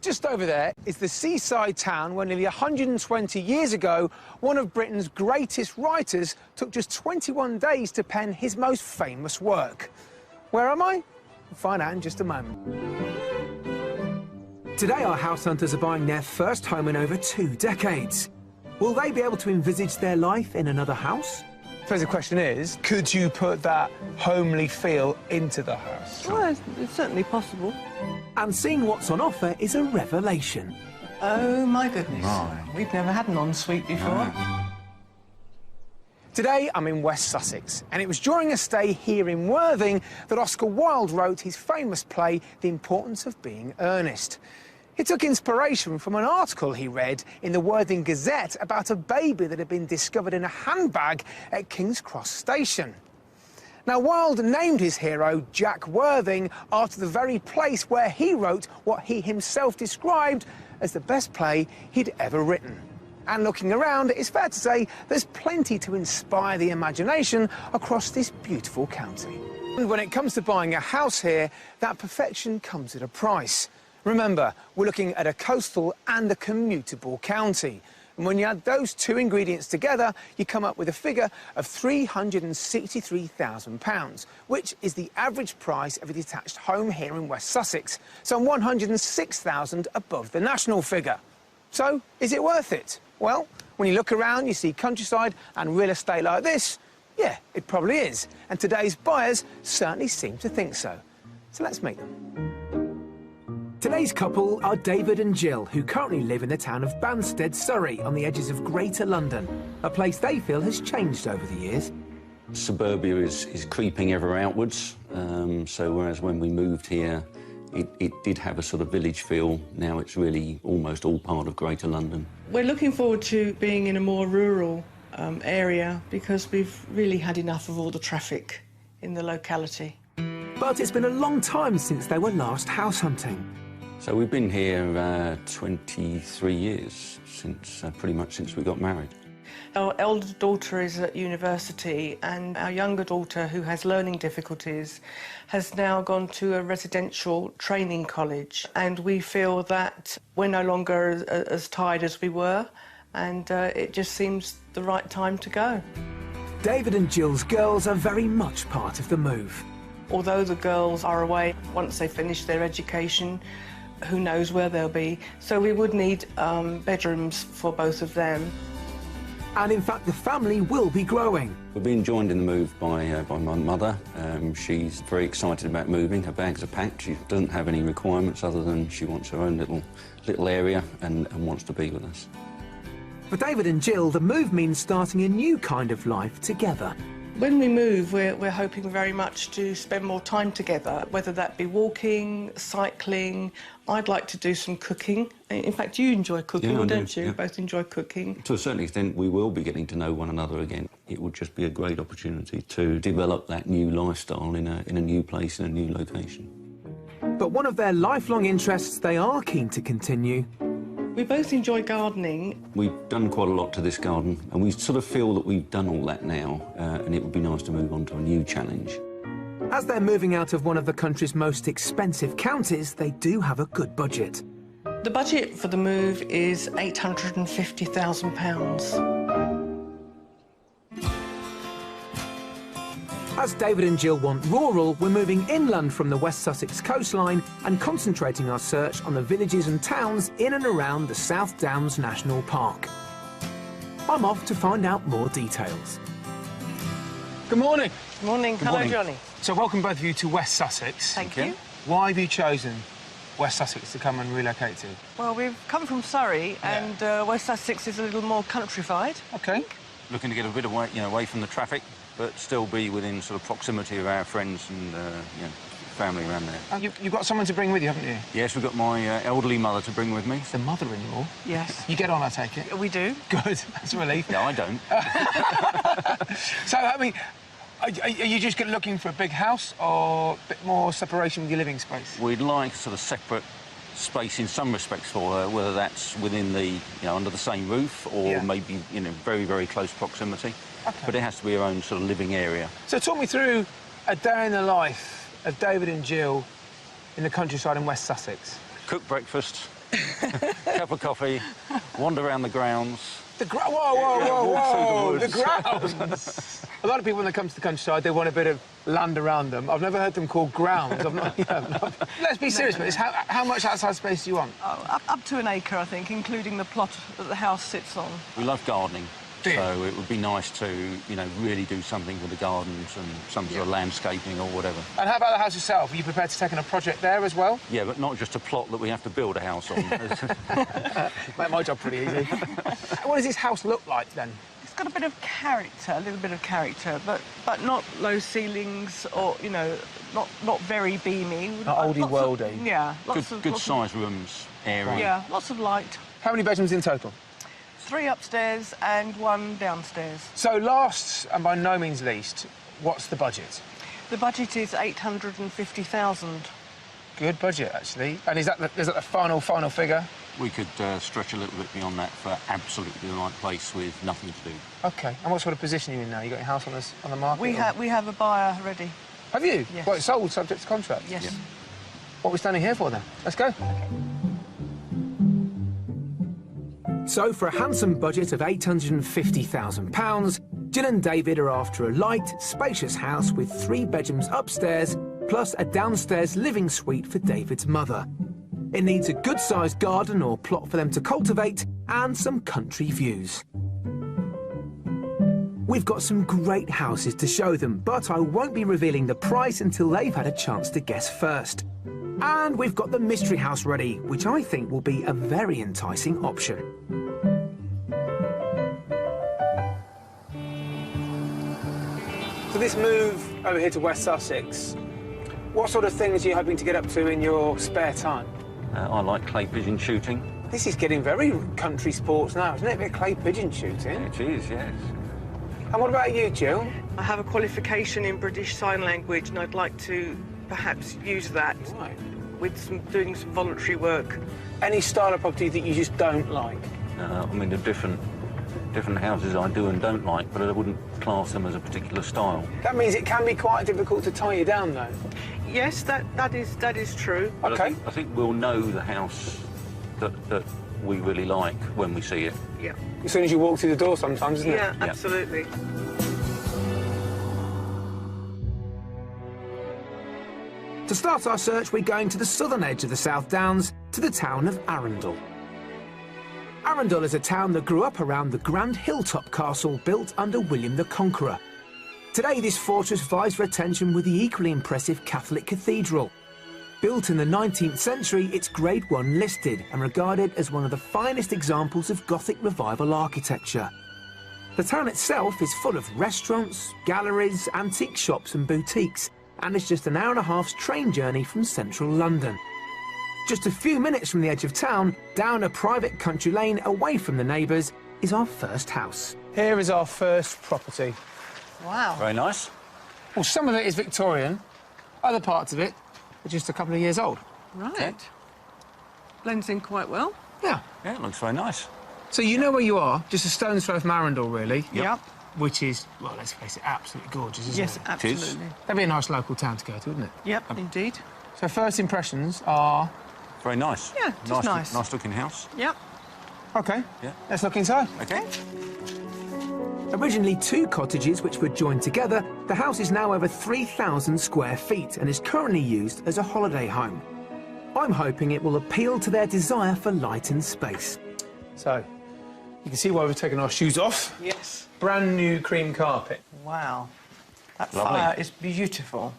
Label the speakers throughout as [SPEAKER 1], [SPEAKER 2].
[SPEAKER 1] just over there is the seaside town where nearly 120 years ago, one of Britain's greatest writers took just 21 days to pen his most famous work. Where am I? We'll find out in just a moment. Today, our house hunters are buying their first home in over 2 decades. Will they be able to envisage their life in another house? So the question is, could you put that homely feel into the house?
[SPEAKER 2] Well, it's certainly possible.
[SPEAKER 1] And seeing what's on offer is a revelation.
[SPEAKER 2] Oh, my goodness. We've never had an ensuite before.
[SPEAKER 1] Today, I'm in West Sussex, and it was during a stay here in Worthing that Oscar Wilde wrote his famous play, The Importance of Being Earnest. He took inspiration from an article he read in the Worthing Gazette about a baby that had been discovered in a handbag at King's Cross Station. Now, Wilde named his hero, Jack Worthing, after the very place where he wrote what he himself described as the best play he'd ever written. And looking around, it's fair to say there's plenty to inspire the imagination across this beautiful county. And when it comes to buying a house here, that perfection comes at a price. Remember, we're looking at a coastal and a commutable county. And when you add those two ingredients together, you come up with a figure of £363,000, which is the average price of a detached home here in West Sussex, some £106,000 above the national figure. So, is it worth it? Well, when you look around, you see countryside and real estate like this, yeah, it probably is. And today's buyers certainly seem to think so. So let's meet them. Today's couple are David and Jill, who currently live in the town of Banstead, Surrey, on the edges of Greater London, a place they feel has changed over the years.
[SPEAKER 3] Suburbia is creeping ever outwards, so whereas when we moved here, it did have a sort of village feel. Now it's really almost all part of Greater London.
[SPEAKER 2] We're looking forward to being in a more rural area because we've really had enough of all the traffic in the locality.
[SPEAKER 1] But it's been a long time since they were last house hunting.
[SPEAKER 3] So we've been here 23 years, pretty much since we got married.
[SPEAKER 2] Our elder daughter is at university and our younger daughter, who has learning difficulties, has now gone to a residential training college, and we feel that we're no longer as tired as we were, and it just seems the right time to go.
[SPEAKER 1] David and Jill's girls are very much part of the move.
[SPEAKER 2] Although the girls are away, once they finish their education, who knows where they'll be. So we would need bedrooms for both of them.
[SPEAKER 1] And in fact, the family will be growing.
[SPEAKER 3] We're being joined in the move by my mother. She's very excited about moving. Her bags are packed. She doesn't have any requirements other than she wants her own little area and wants to be with us.
[SPEAKER 1] For David and Jill, the move means starting a new kind of life together.
[SPEAKER 2] When we move, we're hoping very much to spend more time together, whether that be walking, cycling. I'd like to do some cooking. In fact, you enjoy cooking, don't you?
[SPEAKER 3] Yeah.
[SPEAKER 2] Both enjoy cooking.
[SPEAKER 3] To a certain extent, we will be getting to know one another again. It would just be a great opportunity to develop that new lifestyle in a new place, in a new location.
[SPEAKER 1] But one of their lifelong interests they are keen to continue.
[SPEAKER 2] We both enjoy gardening.
[SPEAKER 3] We've done quite a lot to this garden, and we sort of feel that we've done all that now, and it would be nice to move on to a new challenge.
[SPEAKER 1] As they're moving out of one of the country's most expensive counties, they do have a good budget.
[SPEAKER 2] The budget for the move is £850,000.
[SPEAKER 1] As David and Jill want rural, we're moving inland from the West Sussex coastline and concentrating our search on the villages and towns in and around the South Downs National Park. I'm off to find out more details. Good morning.
[SPEAKER 2] Good morning.
[SPEAKER 3] Good
[SPEAKER 2] Hello,
[SPEAKER 3] morning.
[SPEAKER 2] Johnny.
[SPEAKER 1] So welcome both of you to West Sussex.
[SPEAKER 2] Thank you.
[SPEAKER 1] Why have you chosen West Sussex to come and relocate to?
[SPEAKER 2] Well, we've come from Surrey, and West Sussex is a little more countrified.
[SPEAKER 1] OK.
[SPEAKER 3] Looking to get a bit away, away from the traffic, but still be within sort of proximity of our friends and family around there.
[SPEAKER 1] You've got someone to bring with you, haven't you?
[SPEAKER 3] Yes, we've got my elderly mother to bring with me.
[SPEAKER 1] The mother-in-law?
[SPEAKER 2] Yes.
[SPEAKER 1] You get on, I take it?
[SPEAKER 2] We do.
[SPEAKER 1] Good. That's a relief.
[SPEAKER 3] No, I don't.
[SPEAKER 1] So, I mean, are you just looking for a big house or a bit more separation with your living space?
[SPEAKER 3] We'd like sort of separate space in some respects for her, whether that's within the, under the same roof or maybe, very, very close proximity.
[SPEAKER 1] Okay.
[SPEAKER 3] But it has to be her own sort of living area.
[SPEAKER 1] So talk me through a day in the life of David and Jill in the countryside in West Sussex.
[SPEAKER 3] Cook breakfast, cup of coffee, wander around the grounds.
[SPEAKER 1] Whoa, the grounds! A lot of people, when they come to the countryside, they want a bit of land around them. I've never heard them called grounds. I've not, Let's be serious about this. How much outside space do you want?
[SPEAKER 2] Oh, up to an acre, I think, including the plot that the house sits on.
[SPEAKER 3] We love gardening.
[SPEAKER 1] Do you?
[SPEAKER 3] So it would be nice to, really do something with the gardens and some sort of landscaping or whatever.
[SPEAKER 1] And how about the house itself? Are you prepared to take on a project there as well?
[SPEAKER 3] Yeah, but not just a plot that we have to build a house on.
[SPEAKER 1] Make my job pretty easy. What does this house look like, then?
[SPEAKER 2] It's got a bit of character, a little bit of character, but not low ceilings or, not very beamy.
[SPEAKER 1] Not oldie-worldy.
[SPEAKER 2] Yeah.
[SPEAKER 3] Good size rooms, area.
[SPEAKER 2] Yeah, lots of light.
[SPEAKER 1] How many bedrooms in total?
[SPEAKER 2] 3 upstairs and 1 downstairs.
[SPEAKER 1] So last, and by no means least, what's the budget?
[SPEAKER 2] The budget is 850,000.
[SPEAKER 1] Good budget, actually. And is that the final figure?
[SPEAKER 3] We could stretch a little bit beyond that for absolutely the right place with nothing to do.
[SPEAKER 1] OK. And what sort of position are you in now? You got your house on the market?
[SPEAKER 2] We have a buyer ready.
[SPEAKER 1] Have you?
[SPEAKER 2] Yes.
[SPEAKER 1] Well, it's sold, subject to contract?
[SPEAKER 2] Yes.
[SPEAKER 3] Yeah.
[SPEAKER 1] What are we standing here for, then? Let's go. So, for a handsome budget of £850,000, Jill and David are after a light, spacious house with 3 bedrooms upstairs, plus a downstairs living suite for David's mother. It needs a good-sized garden or plot for them to cultivate, and some country views. We've got some great houses to show them, but I won't be revealing the price until they've had a chance to guess first. And we've got the mystery house ready, which I think will be a very enticing option. So this move over here to West Sussex, what sort of things are you hoping to get up to in your spare time?
[SPEAKER 3] I like clay pigeon shooting.
[SPEAKER 1] This is getting very country sports now, isn't it? A bit of clay pigeon shooting.
[SPEAKER 3] It is, yes.
[SPEAKER 1] And what about you, Jill?
[SPEAKER 2] I have a qualification in British Sign Language, and I'd like to perhaps use that
[SPEAKER 1] Right.
[SPEAKER 2] with doing some voluntary work.
[SPEAKER 1] Any style of property that you just don't like?
[SPEAKER 3] The different houses I do and don't like, but I wouldn't class them as a particular style.
[SPEAKER 1] That means it can be quite difficult to tie you down, though.
[SPEAKER 2] Yes, that is true.
[SPEAKER 3] But
[SPEAKER 1] OK.
[SPEAKER 3] I think we'll know the house that we really like when we see it.
[SPEAKER 2] Yeah.
[SPEAKER 1] As soon as you walk through the door sometimes, isn't
[SPEAKER 2] Yeah,
[SPEAKER 1] it?
[SPEAKER 2] absolutely.
[SPEAKER 1] To start our search, we're going to the southern edge of the South Downs, to the town of Arundel. Arundel is a town that grew up around the grand hilltop castle built under William the Conqueror. Today, this fortress vies for attention with the equally impressive Catholic cathedral. Built in the 19th century, it's Grade 1 listed and regarded as one of the finest examples of Gothic revival architecture. The town itself is full of restaurants, galleries, antique shops and boutiques, and it's just an hour-and-a-half's train journey from central London. Just a few minutes from the edge of town, down a private country lane away from the neighbours, is our first house. Here is our first property.
[SPEAKER 2] Wow.
[SPEAKER 3] Very nice.
[SPEAKER 1] Well, some of it is Victorian, other parts of it are just a couple of years old.
[SPEAKER 2] Right.
[SPEAKER 3] Okay.
[SPEAKER 2] Blends in quite well.
[SPEAKER 1] Yeah.
[SPEAKER 3] Yeah, it looks very nice.
[SPEAKER 1] So you know where you are, just a stone's throw from Arundel, really.
[SPEAKER 3] Yep.
[SPEAKER 1] Which is, well, let's face it, absolutely gorgeous, isn't
[SPEAKER 2] Yes,
[SPEAKER 1] it?
[SPEAKER 2] absolutely.
[SPEAKER 1] That'd be a nice local town to go to, wouldn't it?
[SPEAKER 2] Yep, indeed.
[SPEAKER 1] So first impressions are...
[SPEAKER 3] Very nice.
[SPEAKER 2] Yeah, just nice.
[SPEAKER 3] Nice looking house.
[SPEAKER 2] Yep.
[SPEAKER 1] OK.
[SPEAKER 3] Yeah.
[SPEAKER 1] Let's look inside.
[SPEAKER 3] Okay.
[SPEAKER 1] Originally 2 cottages which were joined together, the house is now over 3,000 square feet and is currently used as a holiday home. I'm hoping it will appeal to their desire for light and space. So, you can see why we've taken our shoes off.
[SPEAKER 2] Yes.
[SPEAKER 1] Brand new cream carpet.
[SPEAKER 2] Wow. That
[SPEAKER 3] Lovely.
[SPEAKER 2] fire is beautiful.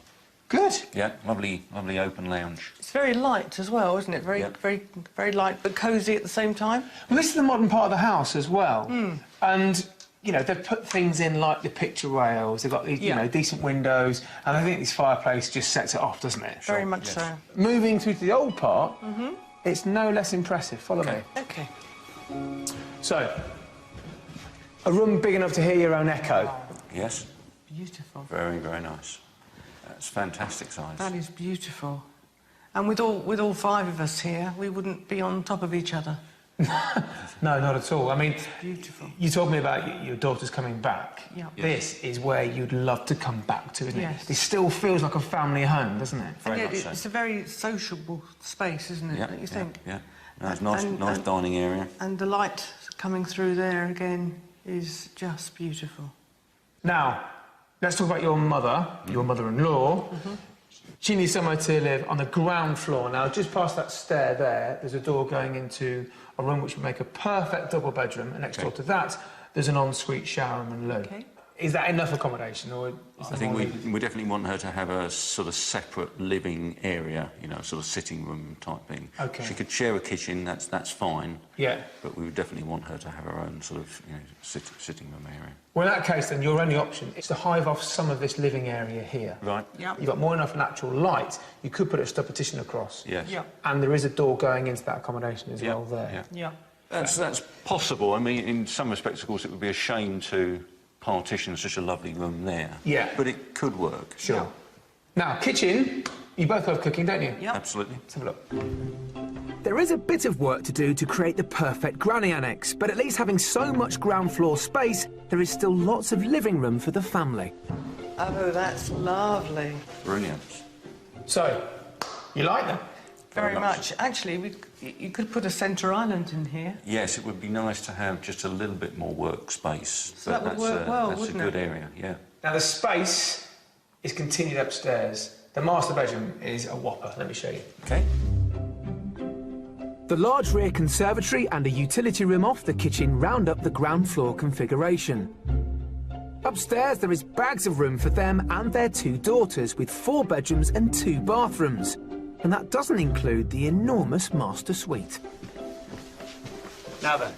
[SPEAKER 1] Good.
[SPEAKER 3] Yeah, lovely open lounge.
[SPEAKER 2] It's very light as well, isn't it? Very,
[SPEAKER 3] Yep.
[SPEAKER 2] very light, but cosy at the same time.
[SPEAKER 1] Well, this is the modern part of the house as well. And, they've put things in like the picture rails, they've got these,
[SPEAKER 2] Yeah.
[SPEAKER 1] decent windows, and I think this fireplace just sets it off, doesn't it?
[SPEAKER 2] Very much
[SPEAKER 3] yes.
[SPEAKER 2] so.
[SPEAKER 1] Moving through to the old part, it's no less impressive. Follow me.
[SPEAKER 2] Okay.
[SPEAKER 1] So, a room big enough to hear your own echo.
[SPEAKER 3] Yes.
[SPEAKER 2] Beautiful.
[SPEAKER 3] Very, very nice. It's fantastic size.
[SPEAKER 2] That is beautiful. And with all 5 of us here, we wouldn't be on top of each other.
[SPEAKER 1] No, not at all. I mean,
[SPEAKER 2] It's beautiful.
[SPEAKER 1] you told me about your daughters coming back.
[SPEAKER 2] Yeah.
[SPEAKER 1] This is where you'd love to come back to, isn't
[SPEAKER 2] Yes.
[SPEAKER 1] it? This still feels like a family home, doesn't it?
[SPEAKER 3] Very
[SPEAKER 2] Yeah,
[SPEAKER 3] much so.
[SPEAKER 2] it's a very sociable space, isn't it?
[SPEAKER 3] Yeah,
[SPEAKER 2] Don't you think?
[SPEAKER 3] Yeah. No, it's nice,
[SPEAKER 2] And-
[SPEAKER 3] nice
[SPEAKER 2] and-
[SPEAKER 3] dining area.
[SPEAKER 2] And the light coming through there again is just beautiful.
[SPEAKER 1] Now, let's talk about your mother, your mother-in-law. She needs somewhere to live on the ground floor. Now, just past that stair there, there's a door going into a room which would make a perfect double bedroom, and next door to that, there's an ensuite shower room and loo.
[SPEAKER 2] Okay.
[SPEAKER 1] Is that enough accommodation, or is
[SPEAKER 3] I
[SPEAKER 1] there
[SPEAKER 3] think
[SPEAKER 1] more
[SPEAKER 3] we,
[SPEAKER 1] needed?
[SPEAKER 3] we definitely want her to have a sort of separate living area, you know, sort of sitting room type thing.
[SPEAKER 1] Okay.
[SPEAKER 3] She could share a kitchen, that's fine.
[SPEAKER 1] Yeah.
[SPEAKER 3] But we would definitely want her to have her own sort of, you know, sitting room area.
[SPEAKER 1] Well, in that case, then, your only option is to hive off some of this living area here.
[SPEAKER 3] Right.
[SPEAKER 2] Yeah.
[SPEAKER 1] You've got more enough natural light, you could put a stud partition across.
[SPEAKER 3] Yes.
[SPEAKER 2] Yeah.
[SPEAKER 1] And there is a door going into that accommodation as
[SPEAKER 3] Yeah,
[SPEAKER 1] well there.
[SPEAKER 3] yeah.
[SPEAKER 2] Yeah.
[SPEAKER 3] That's possible. I mean, in some respects, of course, it would be a shame to partition such a lovely room there.
[SPEAKER 1] Yeah.
[SPEAKER 3] But it could work.
[SPEAKER 1] Sure.
[SPEAKER 2] Yeah.
[SPEAKER 1] Now, kitchen, you both love cooking, don't you?
[SPEAKER 2] Yep.
[SPEAKER 3] Absolutely.
[SPEAKER 1] Let's have a look. There is a bit of work to do to create the perfect granny annex, but at least having so much ground floor space, there is still lots of living room for the family.
[SPEAKER 2] Oh, that's lovely.
[SPEAKER 3] Brilliant.
[SPEAKER 1] So, you like them?
[SPEAKER 2] Very
[SPEAKER 3] Very much.
[SPEAKER 2] much. Actually, you could put a centre island in here.
[SPEAKER 3] Yes, it would be nice to have just a little bit more workspace.
[SPEAKER 2] So that would work well,
[SPEAKER 3] that's
[SPEAKER 2] wouldn't
[SPEAKER 3] a good
[SPEAKER 2] it?
[SPEAKER 3] area, yeah.
[SPEAKER 1] Now, the space is continued upstairs. The master bedroom is a whopper. Let me show you.
[SPEAKER 3] Okay.
[SPEAKER 1] The large rear conservatory and a utility room off the kitchen round up the ground floor configuration. Upstairs, there is bags of room for them and their two daughters, with 4 bedrooms and 2 bathrooms. And that doesn't include the enormous master suite. Now then.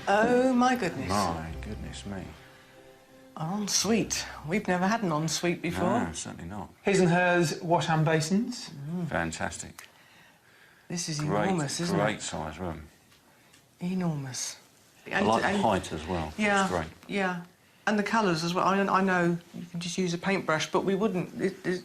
[SPEAKER 2] Oh, my goodness.
[SPEAKER 3] My goodness me.
[SPEAKER 2] An ensuite. We've never had an ensuite before.
[SPEAKER 3] No, certainly not.
[SPEAKER 1] His and hers wash hand basins.
[SPEAKER 3] Fantastic.
[SPEAKER 2] This is
[SPEAKER 3] Great,
[SPEAKER 2] enormous, isn't
[SPEAKER 3] great size room.
[SPEAKER 2] it? Enormous.
[SPEAKER 3] I like the height as well.
[SPEAKER 2] Yeah,
[SPEAKER 3] It's great.
[SPEAKER 2] yeah. And the colours as well. I know you can just use a paintbrush, but we wouldn't.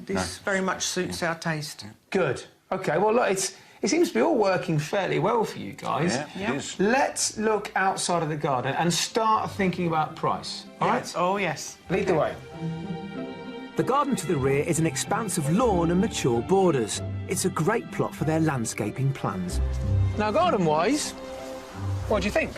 [SPEAKER 2] This very much suits our taste.
[SPEAKER 1] Good. OK, well, look, it seems to be all working fairly well for you guys.
[SPEAKER 3] Yeah,
[SPEAKER 2] Yeah.
[SPEAKER 3] it is.
[SPEAKER 1] Let's look outside of the garden and start thinking about price. All right?
[SPEAKER 2] Yes. Oh, yes.
[SPEAKER 1] Lead the way. The garden to the rear is an expanse of lawn and mature borders. It's a great plot for their landscaping plans. Now, garden-wise, what do you think?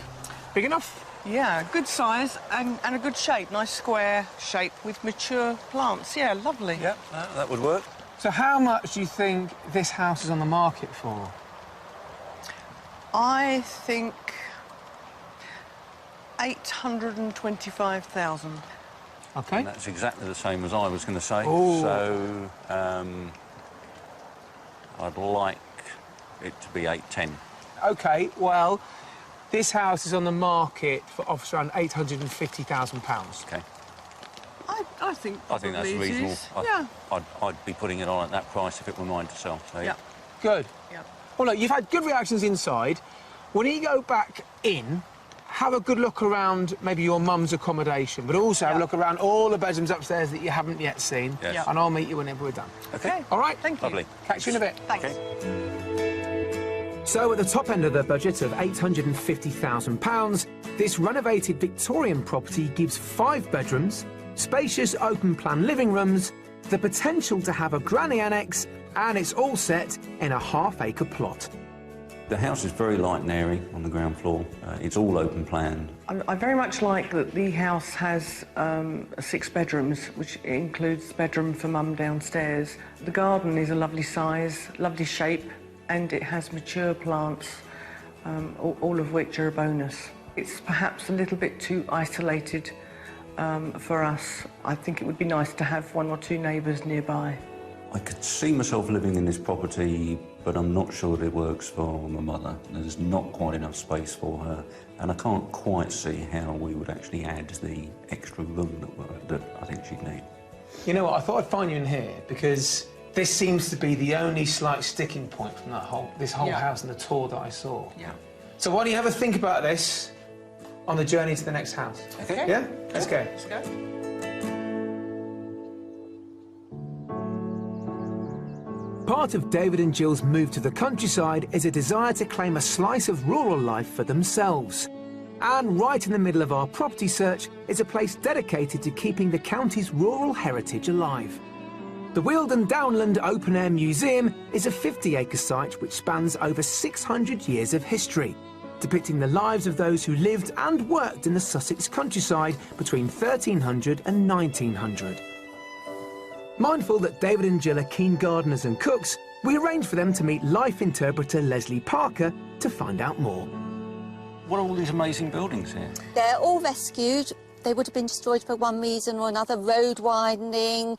[SPEAKER 1] Big enough?
[SPEAKER 2] Yeah, good size and a good shape. Nice square shape with mature plants. Yeah, lovely.
[SPEAKER 3] Yeah, that would work.
[SPEAKER 1] So how much do you think this house is on the market for?
[SPEAKER 2] I think 825,000.
[SPEAKER 1] OK.
[SPEAKER 3] And that's exactly the same as I was going to say.
[SPEAKER 1] Ooh.
[SPEAKER 3] So, I'd like it to be 810.
[SPEAKER 1] OK, well, this house is on the market for offers around £850,000.
[SPEAKER 3] Okay.
[SPEAKER 2] I think
[SPEAKER 3] I think that's
[SPEAKER 2] probably it
[SPEAKER 3] reasonable.
[SPEAKER 2] is. Yeah.
[SPEAKER 3] I'd be putting it on at that price if it were mine to sell. So,
[SPEAKER 2] Yeah.
[SPEAKER 1] Good.
[SPEAKER 2] Yeah.
[SPEAKER 1] Well, look, you've had good reactions inside. When you go back in, have a good look around maybe your mum's accommodation, but also have a
[SPEAKER 2] Yeah.
[SPEAKER 1] look around all the bedrooms upstairs that you haven't yet seen.
[SPEAKER 3] Yes.
[SPEAKER 2] Yeah.
[SPEAKER 1] And I'll meet you whenever we're done.
[SPEAKER 3] Okay.
[SPEAKER 1] All right?
[SPEAKER 2] Thank you.
[SPEAKER 3] Lovely.
[SPEAKER 1] Catch you in a bit.
[SPEAKER 2] Thanks.
[SPEAKER 3] Okay.
[SPEAKER 1] So, at the top end of the budget of £850,000, this renovated Victorian property gives 5 bedrooms, spacious open-plan living rooms, the potential to have a granny annex, and it's all set in a half-acre plot.
[SPEAKER 3] The house is very light and airy on the ground floor. It's all open plan.
[SPEAKER 2] I very much like that the house has 6 bedrooms, which includes the bedroom for mum downstairs. The garden is a lovely size, lovely shape, and it has mature plants, all of which are a bonus. It's perhaps a little bit too isolated for us. I think it would be nice to have 1 or 2 neighbours nearby.
[SPEAKER 3] I could see myself living in this property, but I'm not sure that it works for my mother. There's not quite enough space for her, and I can't quite see how we would actually add the extra room that I think she'd need.
[SPEAKER 1] You know what? I thought I'd find you in here because this seems to be the only slight sticking point from this whole
[SPEAKER 2] Yeah.
[SPEAKER 1] house and the tour that I saw.
[SPEAKER 2] Yeah.
[SPEAKER 1] So why don't you have a think about this on the journey to the next house?
[SPEAKER 3] Okay.
[SPEAKER 1] Yeah? Let's go.
[SPEAKER 2] Let's go.
[SPEAKER 1] Part of David and Jill's move to the countryside is a desire to claim a slice of rural life for themselves. And right in the middle of our property search is a place dedicated to keeping the county's rural heritage alive. The Wealden Downland Open Air Museum is a 50-acre site which spans over 600 years of history, depicting the lives of those who lived and worked in the Sussex countryside between 1300 and 1900. Mindful that David and Jill are keen gardeners and cooks, we arranged for them to meet life interpreter Leslie Parker to find out more.
[SPEAKER 3] What are all these amazing buildings here?
[SPEAKER 4] They're all rescued. They would have been destroyed for one reason or another: road widening,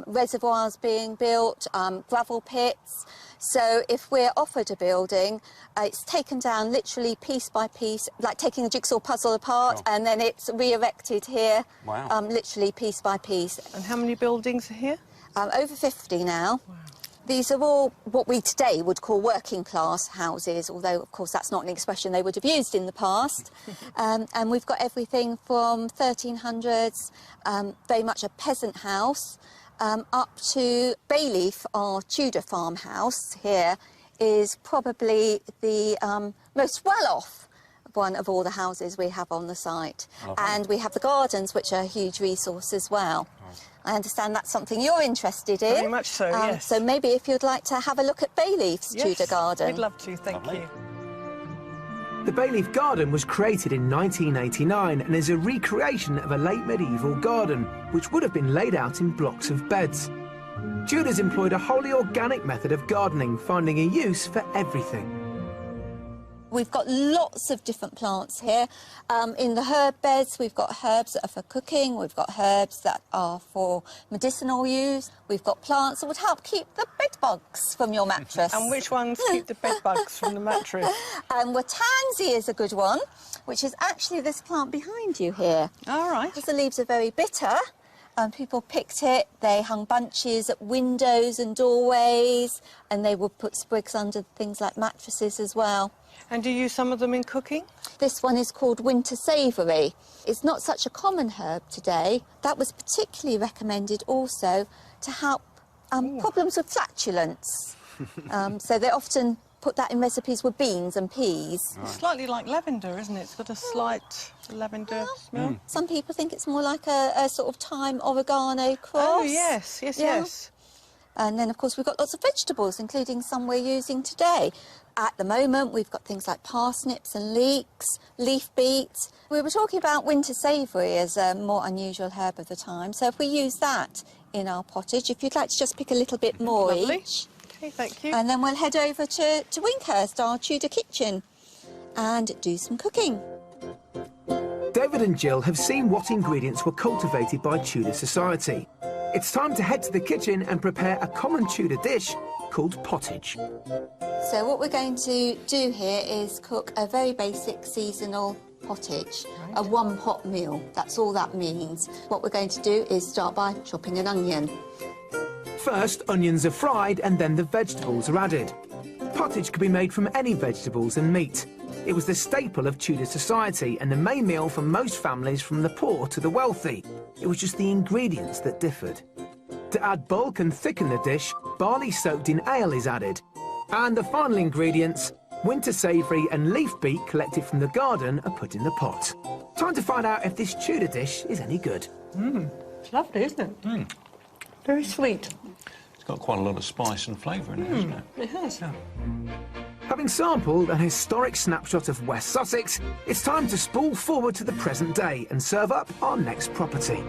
[SPEAKER 4] reservoirs being built, gravel pits. So if we're offered a building, it's taken down literally piece by piece, like taking a jigsaw puzzle apart,
[SPEAKER 3] Sure.
[SPEAKER 4] and then it's re-erected here,
[SPEAKER 3] Wow.
[SPEAKER 4] literally piece by piece.
[SPEAKER 2] And how many buildings are here?
[SPEAKER 4] Over 50 now.
[SPEAKER 2] Wow.
[SPEAKER 4] These are all what we today would call working class houses, although of course that's not an expression they would have used in the past. And we've got everything from 1300s, very much a peasant house, up to Bayleaf, our Tudor farmhouse here, is probably the most well-off one of all the houses we have on the site.
[SPEAKER 3] Okay.
[SPEAKER 4] And we have the gardens, which are a huge resource as well. I understand that's something you're interested in.
[SPEAKER 2] Very much so, yes.
[SPEAKER 4] So maybe if you'd like to have a look at Bayleaf's Tudor garden.
[SPEAKER 2] We'd love to, thank
[SPEAKER 3] Lovely.
[SPEAKER 2] you.
[SPEAKER 1] The Bayleaf Garden was created in 1989 and is a recreation of a late medieval garden, which would have been laid out in blocks of beds. Tudors employed a wholly organic method of gardening, finding a use for everything.
[SPEAKER 4] We've got lots of different plants here. In the herb beds, we've got herbs that are for cooking. We've got herbs that are for medicinal use. We've got plants that would help keep the bed bugs from your mattress.
[SPEAKER 2] And which ones keep the bed bugs from the mattress?
[SPEAKER 4] Well, tansy is a good one, which is actually this plant behind you here.
[SPEAKER 2] All right.
[SPEAKER 4] Because the leaves are very bitter, people picked it, they hung bunches at windows and doorways, and they would put sprigs under things like mattresses as well.
[SPEAKER 2] And do you use some of them in cooking?
[SPEAKER 4] This one is called winter savoury. It's not such a common herb today. That was particularly recommended also to help problems with flatulence. So they often put that in recipes with beans and peas.
[SPEAKER 2] Slightly like lavender, isn't it? It's got a slight lavender smell.
[SPEAKER 4] Some people think it's more like a sort of thyme oregano cross.
[SPEAKER 2] Oh, yes, yes,
[SPEAKER 4] Yeah.
[SPEAKER 2] yes.
[SPEAKER 4] And then, of course, we've got lots of vegetables, including some we're using today. At the moment, we've got things like parsnips and leeks, leaf beets. We were talking about winter savoury as a more unusual herb of the time. So if we use that in our pottage, if you'd like to just pick a little bit more
[SPEAKER 2] Lovely.
[SPEAKER 4] each.
[SPEAKER 2] Okay, thank you.
[SPEAKER 4] And then we'll head over to Winkhurst, our Tudor kitchen, and do some cooking.
[SPEAKER 1] David and Jill have seen what ingredients were cultivated by Tudor society. It's time to head to the kitchen and prepare a common Tudor dish called pottage.
[SPEAKER 4] So what we're going to do here is cook a very basic seasonal pottage, a one-pot meal. That's all that means. What we're going to do is start by chopping an onion.
[SPEAKER 1] First, onions are fried and then the vegetables are added. Pottage could be made from any vegetables and meat. It was the staple of Tudor society and the main meal for most families from the poor to the wealthy. It was just the ingredients that differed. To add bulk and thicken the dish, barley soaked in ale is added. And the final ingredients, winter savoury and leaf beet collected from the garden, are put in the pot. Time to find out if this Tudor dish is any good.
[SPEAKER 2] It's lovely, isn't it? Very sweet.
[SPEAKER 3] It's got quite a lot of spice and flavour in it, hasn't it?
[SPEAKER 2] It has.
[SPEAKER 1] Having sampled an historic snapshot of West Sussex, it's time to spool forward to the present day and serve up our next property.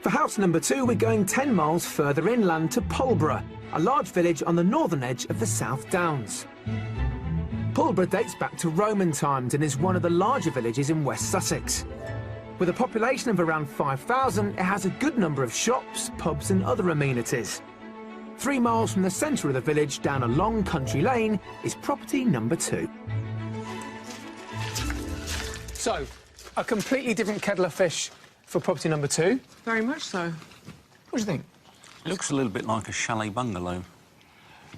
[SPEAKER 1] For house number 2, we're going 10 miles further inland to Pulborough, a large village on the northern edge of the South Downs. Pulborough dates back to Roman times and is one of the larger villages in West Sussex. With a population of around 5,000, it has a good number of shops, pubs and other amenities. 3 miles from the centre of the village, down a long country lane, is property number 2. So, a completely different kettle of fish for property number 2.
[SPEAKER 2] Very much so.
[SPEAKER 1] What do you think?
[SPEAKER 3] It looks a little bit like a chalet bungalow.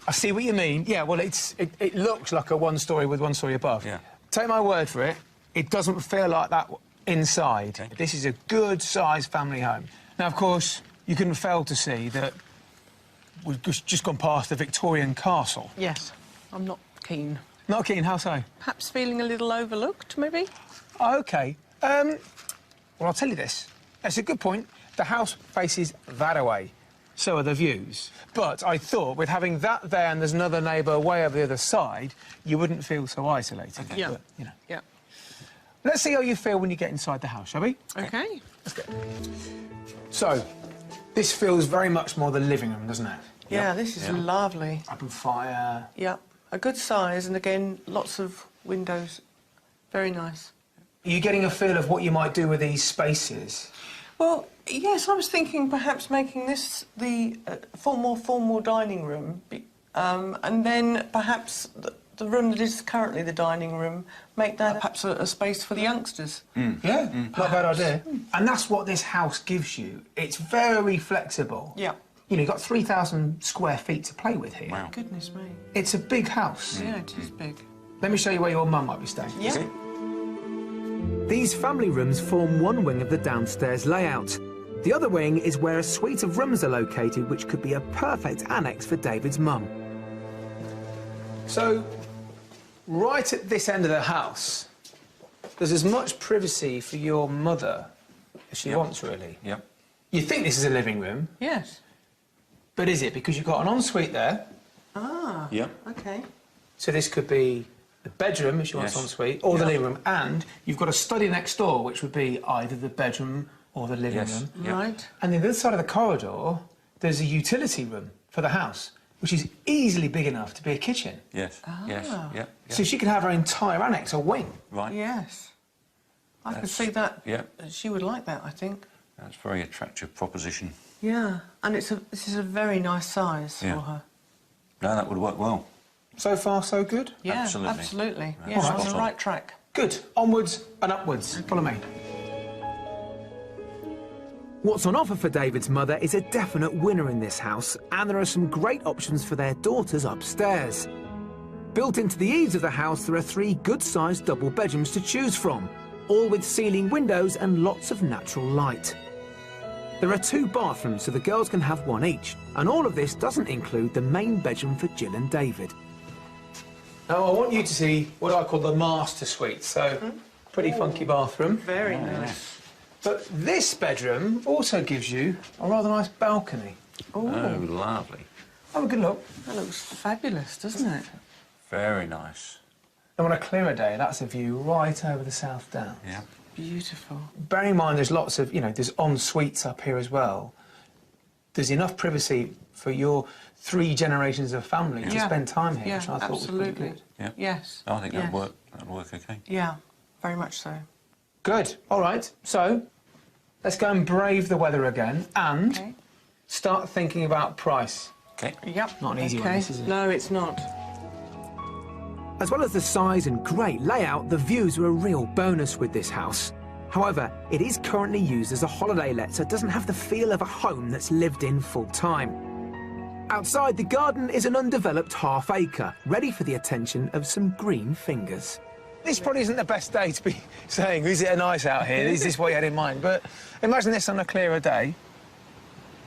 [SPEAKER 1] I see what you mean. Yeah, well, it looks like a one-storey with one storey above.
[SPEAKER 3] Yeah.
[SPEAKER 1] Take my word for it, it doesn't feel like that inside.
[SPEAKER 3] Okay.
[SPEAKER 1] This is a good-sized family home. Now, of course, you couldn't fail to see that we've just gone past the Victorian castle.
[SPEAKER 2] Yes, I'm not keen.
[SPEAKER 1] Not keen, how so?
[SPEAKER 2] Perhaps feeling a little overlooked, maybe?
[SPEAKER 1] Oh, OK. Well, I'll tell you this. It's a good point. The house faces that way. So are the views. But I thought with having that there and there's another neighbour way over the other side, you wouldn't feel so isolated.
[SPEAKER 2] Yeah.
[SPEAKER 1] But, you know.
[SPEAKER 2] Yeah.
[SPEAKER 1] Let's see how you feel when you get inside the house, shall we?
[SPEAKER 2] OK.
[SPEAKER 1] Let's go. So, this feels very much more the living room, doesn't it?
[SPEAKER 2] Yeah, this is lovely.
[SPEAKER 1] Open fire.
[SPEAKER 2] Yeah, a good size, and again, lots of windows. Very nice.
[SPEAKER 1] Are you getting a feel of what you might do with these spaces?
[SPEAKER 2] Well, yes, I was thinking perhaps making this the more formal dining room, and then perhaps the room that is currently the dining room, make that perhaps a space for the youngsters.
[SPEAKER 1] Yeah, not a bad idea. And that's what this house gives you. It's very flexible.
[SPEAKER 2] Yeah.
[SPEAKER 1] You know, you've got 3,000 square feet to play with here.
[SPEAKER 3] Wow.
[SPEAKER 2] Goodness me.
[SPEAKER 1] It's a big house.
[SPEAKER 2] Yeah, it is big.
[SPEAKER 1] Let me show you where your mum might be staying.
[SPEAKER 2] Yeah.
[SPEAKER 3] Okay.
[SPEAKER 1] These family rooms form one wing of the downstairs layout. The other wing is where a suite of rooms are located, which could be a perfect annex for David's mum. So, right at this end of the house, there's as much privacy for your mother as she wants, really.
[SPEAKER 3] Yep.
[SPEAKER 1] You think this is a living room,
[SPEAKER 2] Yes.
[SPEAKER 1] but is it? Because you've got an ensuite there,
[SPEAKER 2] Ah.
[SPEAKER 3] Yep.
[SPEAKER 2] OK.
[SPEAKER 1] so this could be the bedroom, if she wants
[SPEAKER 3] Yes.
[SPEAKER 1] ensuite, or the living room, and you've got a study next door, which would be either the bedroom or the living
[SPEAKER 3] Yes.
[SPEAKER 1] room.
[SPEAKER 3] Yep.
[SPEAKER 2] Right.
[SPEAKER 1] And on the other side of the corridor, there's a utility room for the house, which is easily big enough to be a kitchen.
[SPEAKER 3] Yes. Yes.
[SPEAKER 2] Ah.
[SPEAKER 3] Yep.
[SPEAKER 1] So she could have her entire annex, a wing.
[SPEAKER 3] Right.
[SPEAKER 2] Yes. I could
[SPEAKER 3] That's-
[SPEAKER 2] see that.
[SPEAKER 3] yeah.
[SPEAKER 2] She would like that, I think.
[SPEAKER 3] That's a very attractive proposition.
[SPEAKER 2] Yeah, and this is a very nice size
[SPEAKER 3] Yeah.
[SPEAKER 2] for her.
[SPEAKER 3] No, that would work well.
[SPEAKER 1] So far, so good?
[SPEAKER 2] Yeah,
[SPEAKER 3] Absolutely.
[SPEAKER 2] absolutely.
[SPEAKER 3] Right.
[SPEAKER 2] Yes,
[SPEAKER 1] All
[SPEAKER 2] on
[SPEAKER 1] right.
[SPEAKER 2] the right track.
[SPEAKER 1] Good. Onwards and upwards. Follow me. What's on offer for David's mother is a definite winner in this house, and there are some great options for their daughters upstairs. Built into the eaves of the house, there are 3 good-sized double bedrooms to choose from, all with ceiling windows and lots of natural light. There are 2 bathrooms, so the girls can have one each, and all of this doesn't include the main bedroom for Jill and David. Now, I want you to see what I call the master suite, so pretty funky bathroom.
[SPEAKER 2] Very nice.
[SPEAKER 1] But this bedroom also gives you a rather nice balcony.
[SPEAKER 3] Oh, lovely.
[SPEAKER 1] Have a good look.
[SPEAKER 2] That looks fabulous, doesn't it?
[SPEAKER 3] Very nice.
[SPEAKER 1] And on a clearer day, that's a view right over the South Downs.
[SPEAKER 3] Yeah.
[SPEAKER 2] Beautiful.
[SPEAKER 1] Bearing in mind there's lots of, you know, there's en-suites up here as well. There's enough privacy for your 3 generations of family to
[SPEAKER 2] Yeah.
[SPEAKER 1] spend time here,
[SPEAKER 2] Yeah,
[SPEAKER 1] which I thought was
[SPEAKER 2] absolutely.
[SPEAKER 1] pretty good.
[SPEAKER 3] Yeah.
[SPEAKER 2] Yes.
[SPEAKER 3] I think
[SPEAKER 2] yes.
[SPEAKER 3] that'd work. That'd work okay.
[SPEAKER 2] Yeah, very much so.
[SPEAKER 1] Good. All right. So, let's go and brave the weather again and
[SPEAKER 2] Okay.
[SPEAKER 1] start thinking about price.
[SPEAKER 3] Okay.
[SPEAKER 2] Yep.
[SPEAKER 1] Not an easy one,
[SPEAKER 2] Okay.
[SPEAKER 1] this, is it?
[SPEAKER 2] No, it's not.
[SPEAKER 1] As well as the size and great layout, the views are a real bonus with this house. However, it is currently used as a holiday let, so it doesn't have the feel of a home that's lived in full time. Outside the garden is an undeveloped half-acre, ready for the attention of some green fingers. This probably isn't the best day to be saying, is it nice out here? Is this what you had in mind? But imagine this on a clearer day.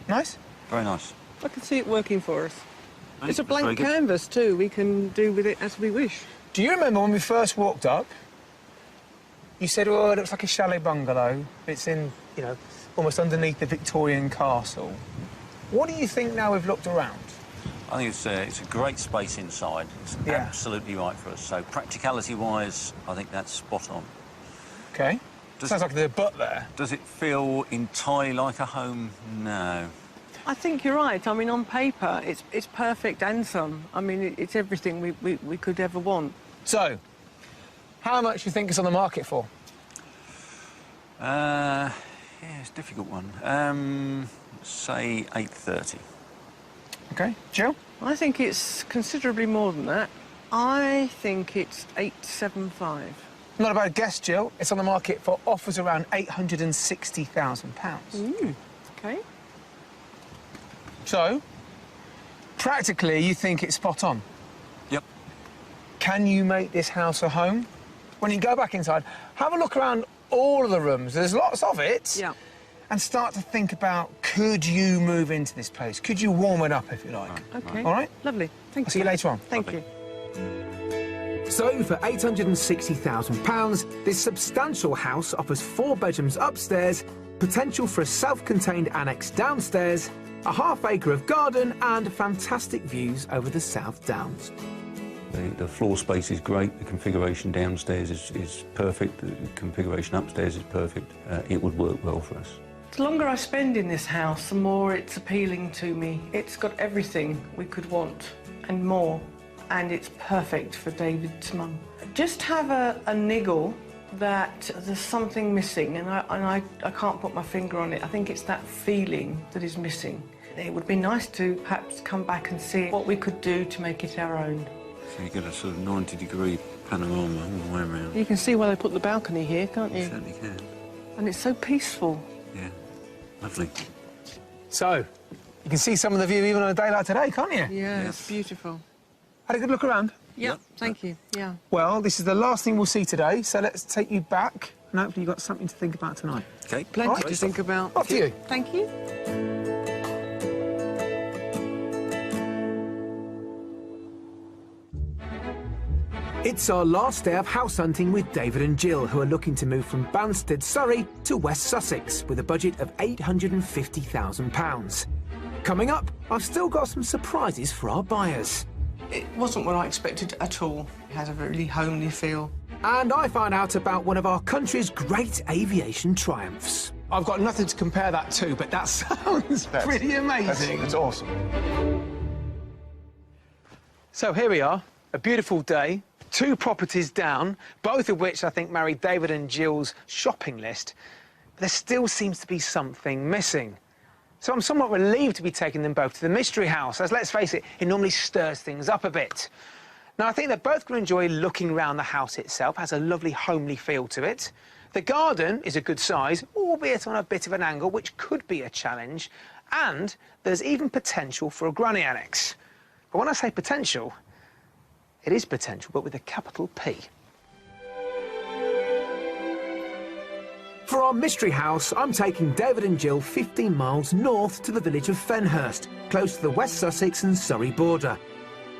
[SPEAKER 1] Nice?
[SPEAKER 3] Very nice.
[SPEAKER 2] I can see it working for us. It's a
[SPEAKER 3] That's very
[SPEAKER 2] blank
[SPEAKER 3] good.
[SPEAKER 2] canvas too. We can do with it as we wish.
[SPEAKER 1] Do you remember when we first walked up? You said, oh, it looks like a chalet bungalow. It's in, you know, almost underneath the Victorian castle. What do you think now we've looked around?
[SPEAKER 3] I think it's a great space inside. It's
[SPEAKER 1] Yeah.
[SPEAKER 3] absolutely right for us. So practicality-wise, I think that's spot on.
[SPEAKER 1] OK. Sounds like there's a butt there.
[SPEAKER 3] Does it feel entirely like a home? No.
[SPEAKER 2] I think you're right. I mean, on paper, it's perfect and some. I mean, it's everything we could ever want.
[SPEAKER 1] So, how much do you think it's on the market for?
[SPEAKER 3] Yeah, it's a difficult one. Say 8:30.
[SPEAKER 1] OK. Jill?
[SPEAKER 2] I think it's considerably more than that. I think it's 875.
[SPEAKER 1] Not a bad guess, Jill. It's on the market for offers around £860,000.
[SPEAKER 2] OK.
[SPEAKER 1] So, practically, you think it's spot on.
[SPEAKER 3] Yep.
[SPEAKER 1] Can you make this house a home? When you go back inside, have a look around all of the rooms. There's lots of it.
[SPEAKER 2] Yeah.
[SPEAKER 1] and start to think about, could you move into this place? Could you warm it up, if you like?
[SPEAKER 2] OK.
[SPEAKER 1] All right?
[SPEAKER 2] Lovely. Thank
[SPEAKER 1] I'll see you later on.
[SPEAKER 2] Thank you.
[SPEAKER 1] So, for £860,000, this substantial house offers 4 bedrooms upstairs, potential for a self-contained annex downstairs, a half-acre of garden and fantastic views over the South Downs.
[SPEAKER 3] The floor space is great, the configuration downstairs is perfect, the configuration upstairs is perfect. It would work well for us.
[SPEAKER 2] The longer I spend in this house, the more it's appealing to me. It's got everything we could want and more, and it's perfect for David's mum. Just have a niggle that there's something missing, and I can't put my finger on it. I think it's that feeling that is missing. It would be nice to perhaps come back and see what we could do to make it our own.
[SPEAKER 3] So you get a sort of 90-degree panorama all the way around.
[SPEAKER 2] You can see why they put the balcony here, can't you?
[SPEAKER 3] You certainly can.
[SPEAKER 2] And it's so peaceful.
[SPEAKER 3] Yeah, lovely.
[SPEAKER 1] So, you can see some of the view even on a day like today, can't you?
[SPEAKER 2] Yeah, it's beautiful.
[SPEAKER 1] Had a good look around?
[SPEAKER 2] Yep, thank you, yeah.
[SPEAKER 1] Well, this is the last thing we'll see today, so let's take you back, and hopefully you've got something to think about tonight.
[SPEAKER 3] OK.
[SPEAKER 2] Plenty to think about.
[SPEAKER 1] Off to you.
[SPEAKER 2] Thank you.
[SPEAKER 1] It's our last day of house hunting with David and Jill, who are looking to move from Banstead, Surrey to West Sussex with a budget of £850,000. Coming up, I've still got some surprises for our buyers.
[SPEAKER 2] It wasn't what I expected at all. It has a really homely feel.
[SPEAKER 1] And I find out about one of our country's great aviation triumphs. I've got nothing to compare that to, but that sounds pretty amazing.
[SPEAKER 5] It's awesome.
[SPEAKER 1] So here we are, a beautiful day, 2 properties down, both of which I think marry David and Jill's shopping list. But there still seems to be something missing. So I'm somewhat relieved to be taking them both to the mystery house, as let's face it, it normally stirs things up a bit. Now, I think they're both going to enjoy looking around the house itself. It has a lovely homely feel to it. The garden is a good size, albeit on a bit of an angle, which could be a challenge. And there's even potential for a granny annex. But when I say potential, it is potential, but with a capital P. For our mystery house, I'm taking David and Jill 15 miles north to the village of Fenhurst, close to the West Sussex and Surrey border.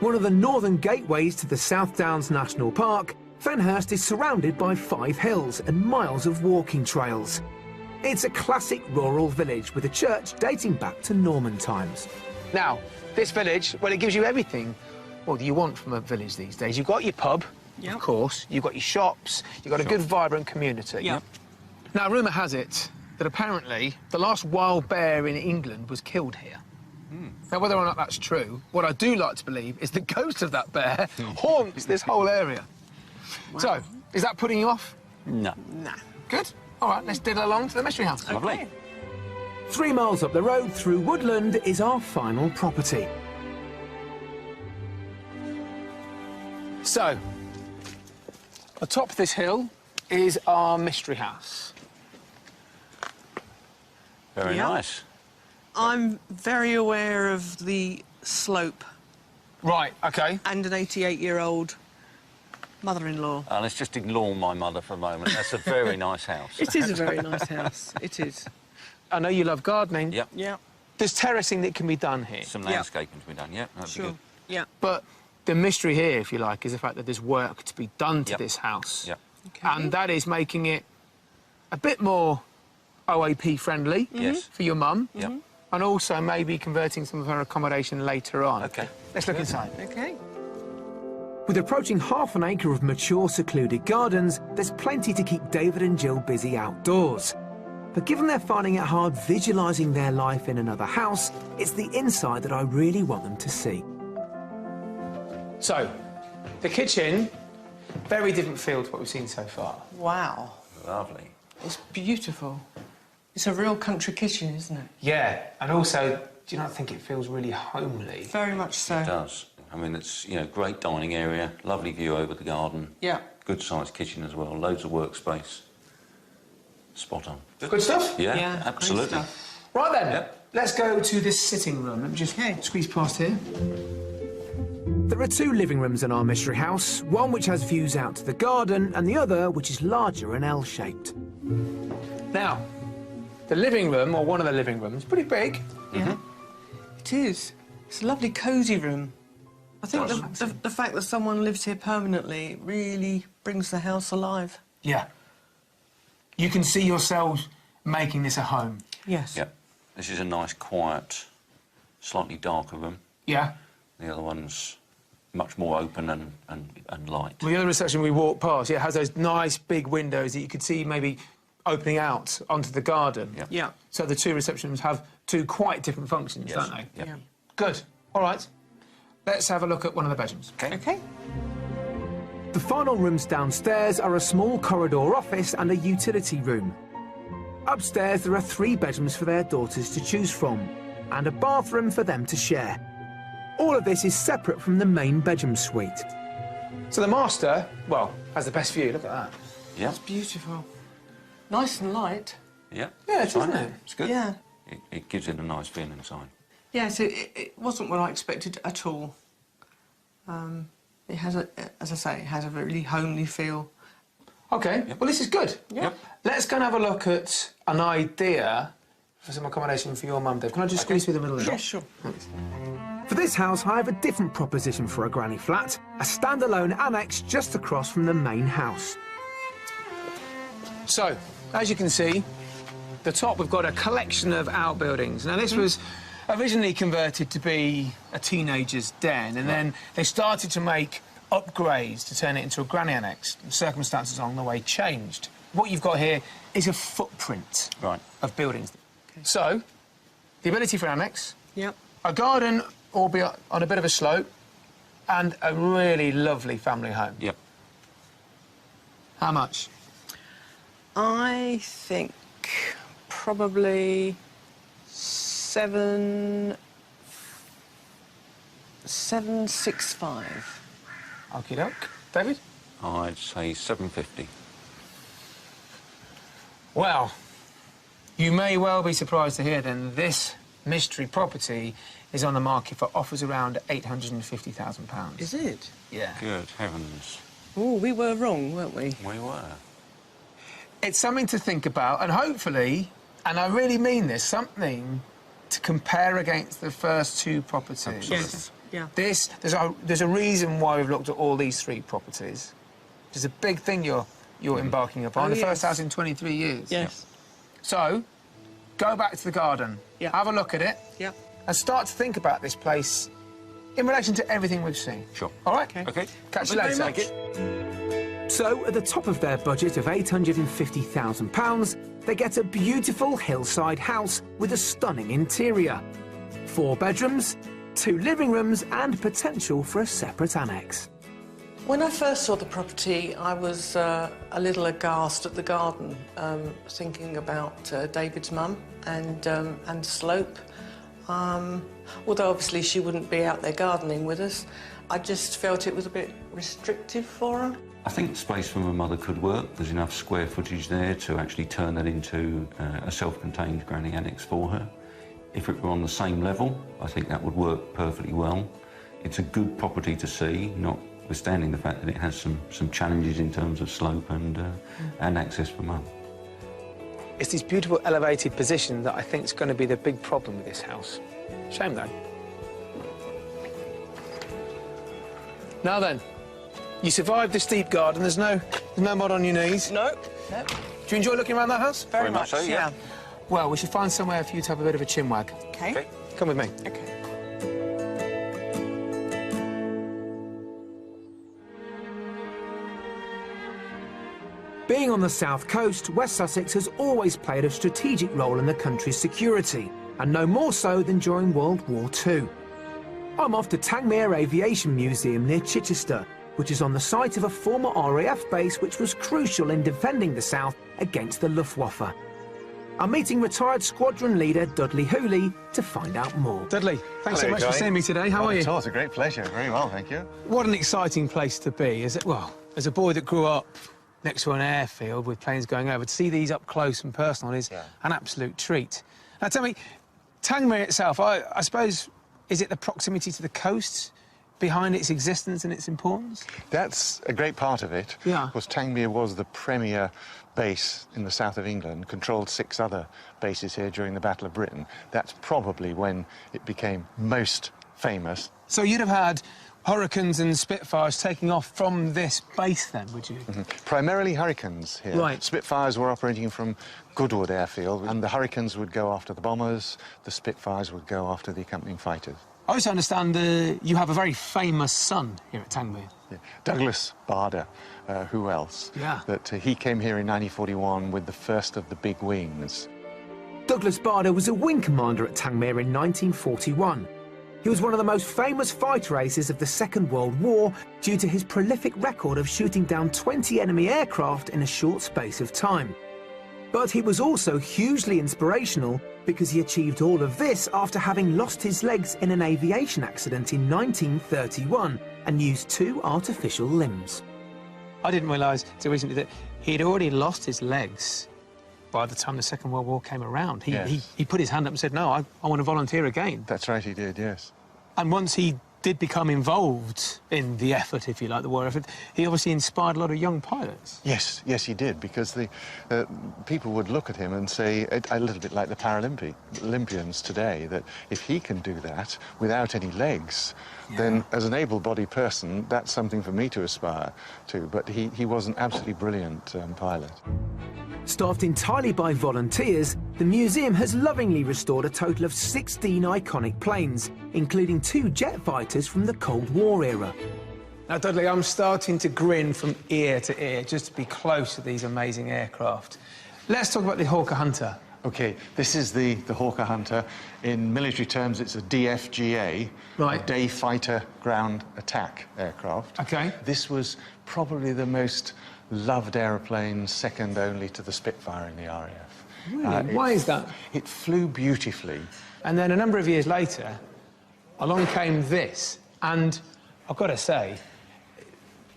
[SPEAKER 1] One of the northern gateways to the South Downs National Park, Fenhurst is surrounded by 5 hills and miles of walking trails. It's a classic rural village with a church dating back to Norman times. Now, this village, well, it gives you everything what do you want from a village these days. You've got your pub, of course, you've got your shops, you've got a good, vibrant community.
[SPEAKER 2] Yep.
[SPEAKER 1] Now, rumour has it that apparently the last wild bear in England was killed here. Now, whether or not that's true, what I do like to believe is the ghost of that bear haunts this whole area. Wow. So, is that putting you off?
[SPEAKER 3] No.
[SPEAKER 2] Nah.
[SPEAKER 1] Good. All right, let's diddle along to the mystery house.
[SPEAKER 3] Lovely.
[SPEAKER 1] 3 miles up the road through woodland is our final property. So, atop this hill is our mystery house.
[SPEAKER 3] Very nice.
[SPEAKER 2] I'm very aware of the slope
[SPEAKER 1] Right, OK.
[SPEAKER 2] and an 88-year-old mother-in-law.
[SPEAKER 3] Let's just ignore my mother for a moment. That's a very nice house.
[SPEAKER 2] It is a very nice house. It is.
[SPEAKER 1] I know you love gardening.
[SPEAKER 3] Yep.
[SPEAKER 2] Yeah.
[SPEAKER 1] There's terracing that can be done here.
[SPEAKER 3] Some landscaping to be done, yeah, that'd be
[SPEAKER 2] Sure.
[SPEAKER 3] good.
[SPEAKER 2] Yeah.
[SPEAKER 1] But the mystery here, if you like, is the fact that there's work to be done to this house.
[SPEAKER 3] Yep.
[SPEAKER 2] Okay.
[SPEAKER 1] And that is making it a bit more OAP friendly
[SPEAKER 3] Yes.
[SPEAKER 1] for your mum.
[SPEAKER 3] Yep.
[SPEAKER 1] And also maybe converting some of her accommodation later on.
[SPEAKER 3] OK.
[SPEAKER 1] Let's look inside.
[SPEAKER 2] Okay.
[SPEAKER 1] With approaching half an acre of mature, secluded gardens, there's plenty to keep David and Jill busy outdoors. But given they're finding it hard visualising their life in another house, it's the inside that I really want them to see. So, the kitchen, very different feel to what we've seen so far.
[SPEAKER 2] Wow.
[SPEAKER 3] Lovely.
[SPEAKER 2] It's beautiful. It's a real country kitchen, isn't it?
[SPEAKER 1] Yeah, and also, do you not think it feels really homely?
[SPEAKER 2] Very much so.
[SPEAKER 3] It does. I mean, it's, you know, great dining area, lovely view over the garden.
[SPEAKER 2] Yeah.
[SPEAKER 3] Good-sized kitchen as well, loads of workspace. Spot on.
[SPEAKER 1] Good stuff?
[SPEAKER 3] Yeah,
[SPEAKER 2] Yeah, great
[SPEAKER 3] absolutely.
[SPEAKER 2] stuff.
[SPEAKER 1] Right then,
[SPEAKER 3] Yep.
[SPEAKER 1] let's go to this sitting room. Let me just squeeze past here. There are 2 living rooms in our mystery house, one which has views out to the garden and the other which is larger and L-shaped. Now, the living room, or one of the living rooms, pretty big.
[SPEAKER 2] Yeah. It is. It's a lovely, cosy room. I think the fact that someone lives here permanently really brings the house alive.
[SPEAKER 1] Yeah. You can see yourselves making this a home.
[SPEAKER 2] Yes.
[SPEAKER 3] Yep. This is a nice, quiet, slightly darker room.
[SPEAKER 1] Yeah.
[SPEAKER 3] The other one's much more open and light.
[SPEAKER 1] Well, the other reception we walked past, yeah, has those nice big windows that you could see maybe opening out onto the garden.
[SPEAKER 3] Yep.
[SPEAKER 2] Yeah.
[SPEAKER 1] So the two receptions have two quite different functions,
[SPEAKER 3] Yes.
[SPEAKER 1] don't they?
[SPEAKER 3] Yep.
[SPEAKER 2] Yeah.
[SPEAKER 1] Good. All right. Let's have a look at one of the bedrooms.
[SPEAKER 2] Okay.
[SPEAKER 1] The final rooms downstairs are a small corridor office and a utility room. Upstairs, there are 3 bedrooms for their daughters to choose from, and a bathroom for them to share. All of this is separate from the main bedroom suite. So the master, well, has the best view. Look at that.
[SPEAKER 3] Yeah.
[SPEAKER 2] It's beautiful. Nice and light.
[SPEAKER 3] Yeah.
[SPEAKER 1] Yeah, it's
[SPEAKER 3] fine.
[SPEAKER 1] isn't it?
[SPEAKER 3] It's good.
[SPEAKER 2] Yeah.
[SPEAKER 3] It gives it a nice feeling inside.
[SPEAKER 2] Yes, it wasn't what I expected at all. It has, as I say, it has a really homely feel.
[SPEAKER 1] OK, well, this is good.
[SPEAKER 2] Yep.
[SPEAKER 1] Let's go and have a look at an idea for some accommodation for your mum, Dave. Can I just squeeze through the middle of the
[SPEAKER 2] Yeah, sure.
[SPEAKER 1] Thanks. For this house, I have a different proposition for a granny flat, a standalone annex just across from the main house. So, as you can see, the top we've got a collection of outbuildings. Now, this was originally converted to be a teenager's den, and then they started to make upgrades to turn it into a granny annex. Circumstances along the way changed. What you've got here is a footprint of buildings.
[SPEAKER 2] Okay.
[SPEAKER 1] So, the ability for annex,
[SPEAKER 2] Yep.
[SPEAKER 1] a garden, albeit on a bit of a slope, and a really lovely family home.
[SPEAKER 3] Yep.
[SPEAKER 1] How much?
[SPEAKER 2] I think probably 765.
[SPEAKER 1] Okie doke. David?
[SPEAKER 3] I'd say 750.
[SPEAKER 1] Well, you may well be surprised to hear then this mystery property is on the market for offers around £850,000.
[SPEAKER 2] Is it?
[SPEAKER 1] Yeah.
[SPEAKER 3] Good heavens.
[SPEAKER 2] Oh, we were wrong, weren't we?
[SPEAKER 3] We were.
[SPEAKER 1] It's something to think about, and hopefully, and I really mean this, something to compare against the first 2 properties.
[SPEAKER 3] Absolutely.
[SPEAKER 2] Yes. Yeah.
[SPEAKER 1] There's a reason why we've looked at all these 3 properties. There's a big thing you're embarking upon.
[SPEAKER 2] Oh,
[SPEAKER 1] the
[SPEAKER 2] yes.
[SPEAKER 1] first house in 23 years.
[SPEAKER 2] Yes.
[SPEAKER 1] So, go back to the garden.
[SPEAKER 2] Yeah.
[SPEAKER 1] Have a look at it.
[SPEAKER 2] Yep.
[SPEAKER 1] And start to think about this place in relation to everything we've seen.
[SPEAKER 3] Sure.
[SPEAKER 1] All right?
[SPEAKER 3] Okay.
[SPEAKER 1] Catch you
[SPEAKER 2] Thank you
[SPEAKER 1] later.
[SPEAKER 2] very much.
[SPEAKER 1] So, at the top of their budget of £850,000, they get a beautiful hillside house with a stunning interior. 4 bedrooms, 2 living rooms, and potential for a separate annex.
[SPEAKER 2] When I first saw the property, I was a little aghast at the garden, thinking about David's mum and slope. Although obviously she wouldn't be out there gardening with us, I just felt it was a bit restrictive for her.
[SPEAKER 3] I think the space for my mother could work. There's enough square footage there to actually turn that into a self-contained granny annex for her. If it were on the same level, I think that would work perfectly well. It's a good property to see, notwithstanding the fact that it has some challenges in terms of slope and access for mum.
[SPEAKER 1] It's this beautiful elevated position that I think is going to be the big problem with this house. Shame, though. Now then, you survived the steep garden. There's no mud on your knees.
[SPEAKER 2] No.
[SPEAKER 1] Do you enjoy looking around that house?
[SPEAKER 2] Very much
[SPEAKER 3] so, yeah.
[SPEAKER 1] Well, we should find somewhere for you to have a bit of a chinwag.
[SPEAKER 2] Okay.
[SPEAKER 1] Come with me.
[SPEAKER 2] Okay.
[SPEAKER 1] Being on the south coast, West Sussex has always played a strategic role in the country's security, and no more so than during World War II. I'm off to Tangmere Aviation Museum near Chichester, which is on the site of a former RAF base which was crucial in defending the south against the Luftwaffe. I'm meeting retired squadron leader Dudley Hooley to find out more. Dudley, thanks so
[SPEAKER 5] Hello,
[SPEAKER 1] much for
[SPEAKER 5] Johnny.
[SPEAKER 1] seeing me today. How are you?
[SPEAKER 5] It's a great pleasure. Very well, thank you.
[SPEAKER 1] What an exciting place to be. As a boy that grew up next to an airfield with planes going over, to see these up close and personal is an absolute treat. Now, tell me, Tangmere itself, I suppose, is it the proximity to the coast behind its existence and its importance?
[SPEAKER 5] That's a great part of it.
[SPEAKER 1] Yeah.
[SPEAKER 5] Of course, Tangmere was the premier base in the south of England, controlled 6 other bases here during the Battle of Britain. That's probably when it became most famous.
[SPEAKER 1] So you'd have had Hurricanes and Spitfires taking off from this base then, would you?
[SPEAKER 5] Primarily Hurricanes here.
[SPEAKER 1] Right.
[SPEAKER 5] Spitfires were operating from Goodwood Airfield, and the Hurricanes would go after the bombers, the Spitfires would go after the accompanying fighters.
[SPEAKER 1] I also understand you have a very famous son here at Tangmere.
[SPEAKER 5] Yeah. Douglas Bader, who else?
[SPEAKER 1] Yeah.
[SPEAKER 5] That he came here in 1941 with the first of the big wings.
[SPEAKER 1] Douglas Bader was a wing commander at Tangmere in 1941. He was one of the most famous fighter aces of the Second World War due to his prolific record of shooting down 20 enemy aircraft in a short space of time. But he was also hugely inspirational because he achieved all of this after having lost his legs in an aviation accident in 1931 and used 2 artificial limbs. I didn't realise until recently that he'd already lost his legs by the time the Second World War came around. He put his hand up and said, no, I want to volunteer again.
[SPEAKER 5] That's right, he did, yes.
[SPEAKER 1] And once he did become involved in the effort, if you like, the war effort, he obviously inspired a lot of young pilots.
[SPEAKER 5] Yes, he did, because the people would look at him and say, a little bit like the Olympians today, that if he can do that without any legs, then as an able-bodied person, that's something for me to aspire to. But he was an absolutely brilliant pilot.
[SPEAKER 1] Staffed entirely by volunteers, the museum has lovingly restored a total of 16 iconic planes, including 2 jet fighters from the Cold War era. Now, Dudley, I'm starting to grin from ear to ear just to be close to these amazing aircraft. Let's talk about the Hawker Hunter.
[SPEAKER 5] OK, this is the Hawker Hunter. In military terms, it's a DFGA,
[SPEAKER 1] Right.
[SPEAKER 5] a Day Fighter Ground Attack aircraft.
[SPEAKER 1] OK.
[SPEAKER 5] This was probably the most loved aeroplane, second only to the Spitfire in the RAF.
[SPEAKER 1] Really? Why is that?
[SPEAKER 5] It flew beautifully.
[SPEAKER 1] And then a number of years later, along came this, and I've got to say,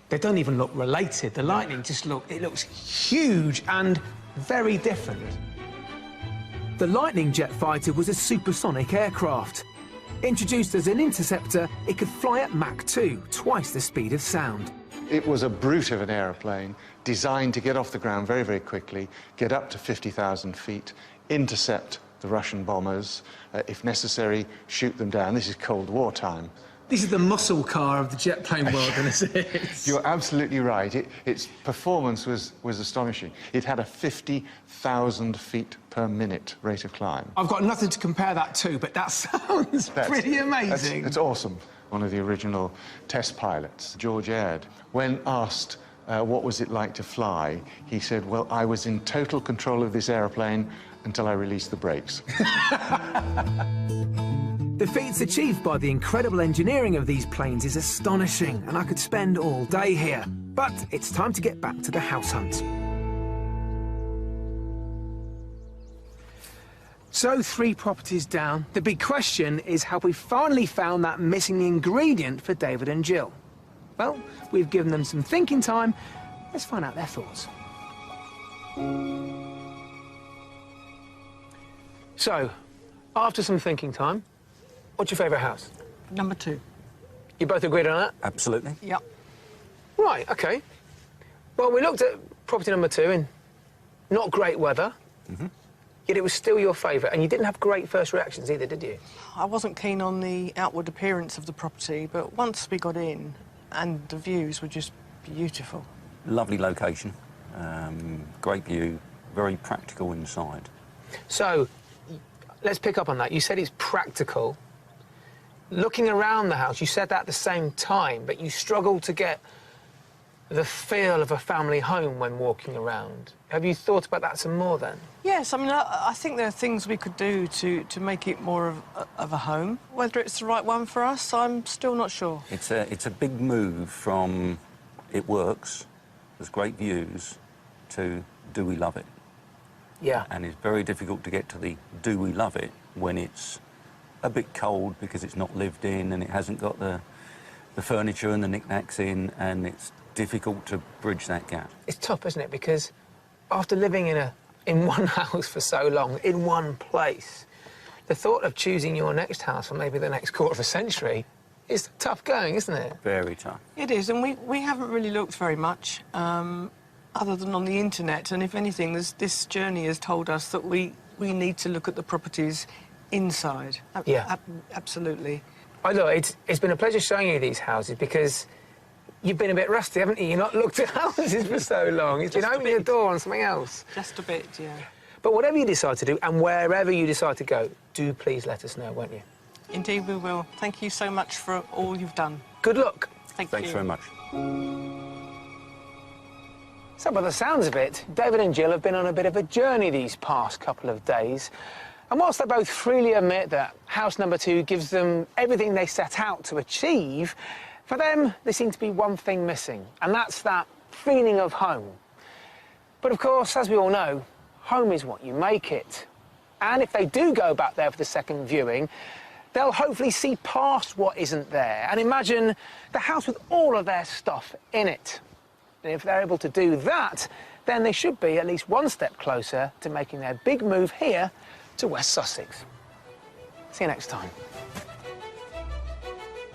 [SPEAKER 1] they don't even look related. The Lightning it looks huge and very different. The Lightning jet fighter was a supersonic aircraft. Introduced as an interceptor, it could fly at Mach 2, twice the speed of sound.
[SPEAKER 5] It was a brute of an aeroplane designed to get off the ground very, very quickly, get up to 50,000 feet, intercept the Russian bombers, if necessary, shoot them down. This is Cold War time.
[SPEAKER 1] This is the muscle car of the jet plane world, isn't it?
[SPEAKER 5] You're absolutely right. Its performance was astonishing. It had a 50,000 feet per minute rate of climb.
[SPEAKER 1] I've got nothing to compare that to, but that sounds pretty amazing.
[SPEAKER 5] That's awesome. One of the original test pilots, George Aird, when asked what was it like to fly, he said, well, I was in total control of this aeroplane until I released the brakes.
[SPEAKER 1] The feats achieved by the incredible engineering of these planes is astonishing, and I could spend all day here. But it's time to get back to the house hunt. So 3 properties down. The big question is, have we finally found that missing ingredient for David and Jill? Well, we've given them some thinking time. Let's find out their thoughts. So, after some thinking time, what's your favourite house?
[SPEAKER 2] Number 2.
[SPEAKER 1] You both agreed on that?
[SPEAKER 3] Absolutely.
[SPEAKER 2] Yep.
[SPEAKER 1] Right, OK. Well, we looked at property number 2 in not great weather. Yet it was still your favourite, and you didn't have great first reactions either, did you?
[SPEAKER 2] I wasn't keen on the outward appearance of the property, but once we got in, and the views were just beautiful.
[SPEAKER 3] Lovely location, great view, very practical inside.
[SPEAKER 1] So, let's pick up on that. You said it's practical. Looking around the house, you said that at the same time, but you struggled to get the feel of a family home when walking around. Have you thought about that some more then?
[SPEAKER 2] Yes, I mean, I think there are things we could do to make it more of a home. Whether it's the right one for us, I'm still not sure.
[SPEAKER 3] It's a big move from it works, there's great views, to do we love it?
[SPEAKER 1] Yeah.
[SPEAKER 3] And it's very difficult to get to the do we love it when it's a bit cold because it's not lived in and it hasn't got the furniture and the knickknacks in, and it's difficult to bridge that gap.
[SPEAKER 1] It's tough, isn't it? Because after living in one house for so long, in one place, the thought of choosing your next house for maybe the next quarter of a century It's tough going, isn't it?
[SPEAKER 3] Very tough.
[SPEAKER 2] It is, and we haven't really looked very much, other than on the internet, and if anything, this journey has told us that we need to look at the properties inside.
[SPEAKER 1] Yeah.
[SPEAKER 2] Absolutely.
[SPEAKER 1] Oh, look, it's been a pleasure showing you these houses because you've been a bit rusty, haven't you? You've not looked at houses for so long. It's been opening the door on something else.
[SPEAKER 2] Just a bit, yeah.
[SPEAKER 1] But whatever you decide to do and wherever you decide to go, do please let us know, won't you?
[SPEAKER 2] Indeed we will. Thank you so much for all you've done.
[SPEAKER 1] Good luck.
[SPEAKER 2] Thanks
[SPEAKER 3] very much.
[SPEAKER 1] So by the sounds of it, David and Jill have been on a bit of a journey these past couple of days. And whilst they both freely admit that house number 2 gives them everything they set out to achieve, for them, there seems to be one thing missing, and that's that feeling of home. But of course, as we all know, home is what you make it. And if they do go back there for the second viewing, they'll hopefully see past what isn't there and imagine the house with all of their stuff in it. And if they're able to do that, then they should be at least one step closer to making their big move here to West Sussex. See you next time.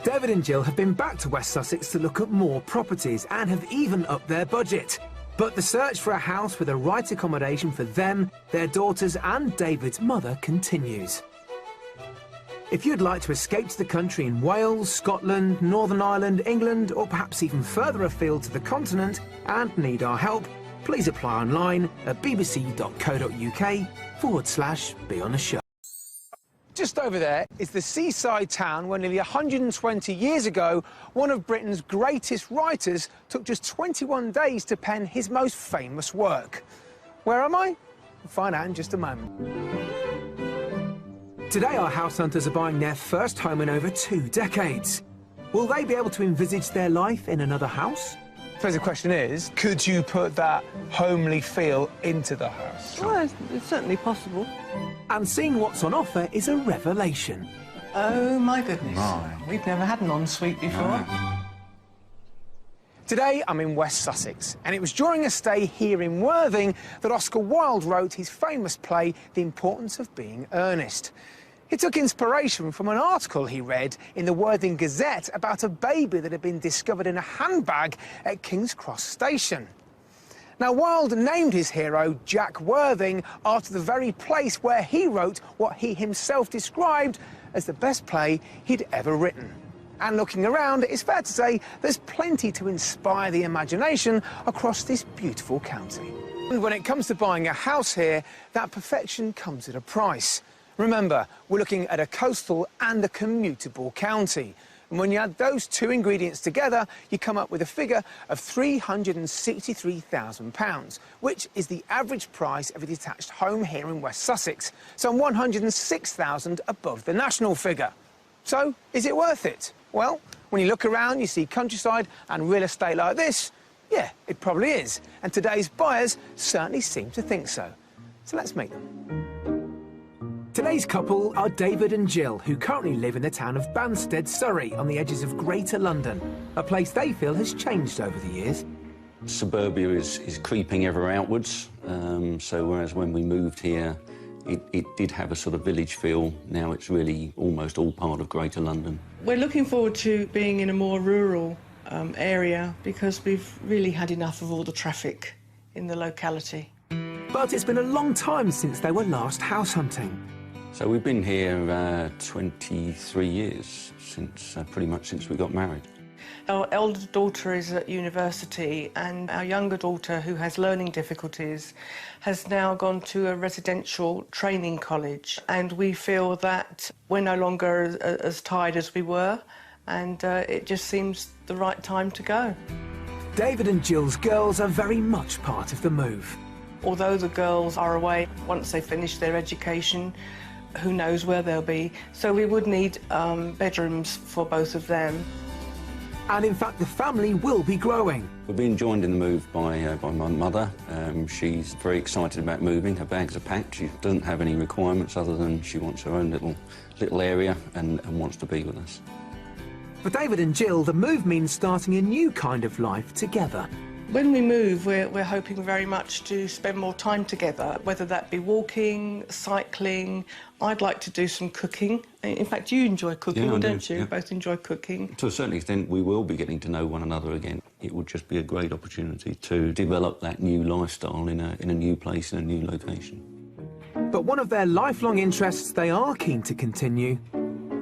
[SPEAKER 1] David and Jill have been back to West Sussex to look at more properties and have even upped their budget. But the search for a house with the right accommodation for them, their daughters and David's mother continues. If you'd like to escape to the country in Wales, Scotland, Northern Ireland, England, or perhaps even further afield to the continent and need our help, please apply online at bbc.co.uk/be on a show. Just over there is the seaside town where nearly 120 years ago, one of Britain's greatest writers took just 21 days to pen his most famous work. Where am I? We'll find out in just a moment. Today, our house hunters are buying their first home in over 2 decades. Will they be able to envisage their life in another house? I suppose the question is, could you put that homely feel into the house?
[SPEAKER 2] Well, it's certainly possible.
[SPEAKER 1] And seeing what's on offer is a revelation.
[SPEAKER 2] Oh, my goodness.
[SPEAKER 3] Right.
[SPEAKER 2] We've never had an ensuite before.
[SPEAKER 1] Today, I'm in West Sussex, and it was during a stay here in Worthing that Oscar Wilde wrote his famous play, The Importance of Being Earnest. He took inspiration from an article he read in the Worthing Gazette about a baby that had been discovered in a handbag at King's Cross Station. Now, Wilde named his hero, Jack Worthing, after the very place where he wrote what he himself described as the best play he'd ever written. And looking around, it's fair to say there's plenty to inspire the imagination across this beautiful county. And when it comes to buying a house here, that perfection comes at a price. Remember, we're looking at a coastal and a commutable county. And when you add those 2 ingredients together, you come up with a figure of £363,000, which is the average price of a detached home here in West Sussex, some £106,000 above the national figure. So, is it worth it? Well, when you look around, you see countryside and real estate like this, yeah, it probably is. And today's buyers certainly seem to think so. So let's meet them. Today's couple are David and Jill, who currently live in the town of Banstead, Surrey, on the edges of Greater London, a place they feel has changed over the years.
[SPEAKER 3] Suburbia is creeping ever outwards, so whereas when we moved here, it did have a sort of village feel. Now it's really almost all part of Greater London.
[SPEAKER 2] We're looking forward to being in a more rural area because we've really had enough of all the traffic in the locality.
[SPEAKER 1] But it's been a long time since they were last house hunting.
[SPEAKER 3] So we've been here 23 years, pretty much since we got married.
[SPEAKER 2] Our elder daughter is at university and our younger daughter, who has learning difficulties, has now gone to a residential training college, and we feel that we're no longer as tired as we were, and it just seems the right time to go.
[SPEAKER 1] David and Jill's girls are very much part of the move.
[SPEAKER 2] Although the girls are away, once they finish their education, who knows where they'll be. So we would need bedrooms for both of them.
[SPEAKER 1] And in fact, the family will be growing.
[SPEAKER 3] We're being joined in the move by my mother. She's very excited about moving. Her bags are packed. She doesn't have any requirements other than she wants her own little area and wants to be with us.
[SPEAKER 1] For David and Jill, the move means starting a new kind of life together.
[SPEAKER 2] When we move, we're hoping very much to spend more time together, whether that be walking, cycling. I'd like to do some cooking. In fact, you enjoy cooking,
[SPEAKER 3] Yeah, I do,
[SPEAKER 2] don't you?
[SPEAKER 3] yeah.
[SPEAKER 2] Both enjoy cooking.
[SPEAKER 3] To a certain extent, we will be getting to know one another again. It would just be a great opportunity to develop that new lifestyle in a new place, in a new location.
[SPEAKER 1] But one of their lifelong interests they are keen to continue.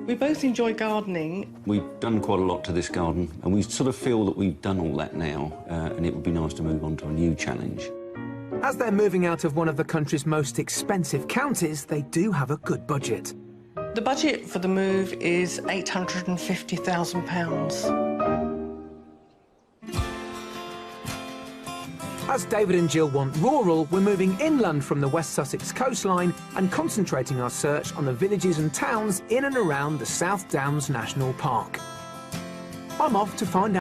[SPEAKER 2] We both enjoy gardening.
[SPEAKER 3] We've done quite a lot to this garden, and we sort of feel that we've done all that now, and it would be nice to move on to a new challenge.
[SPEAKER 1] As they're moving out of one of the country's most expensive counties, they do have a good budget.
[SPEAKER 2] The budget for the move is £850,000.
[SPEAKER 1] As David and Jill want rural, we're moving inland from the West Sussex coastline and concentrating our search on the villages and towns in and around the South Downs National Park. I'm off to find out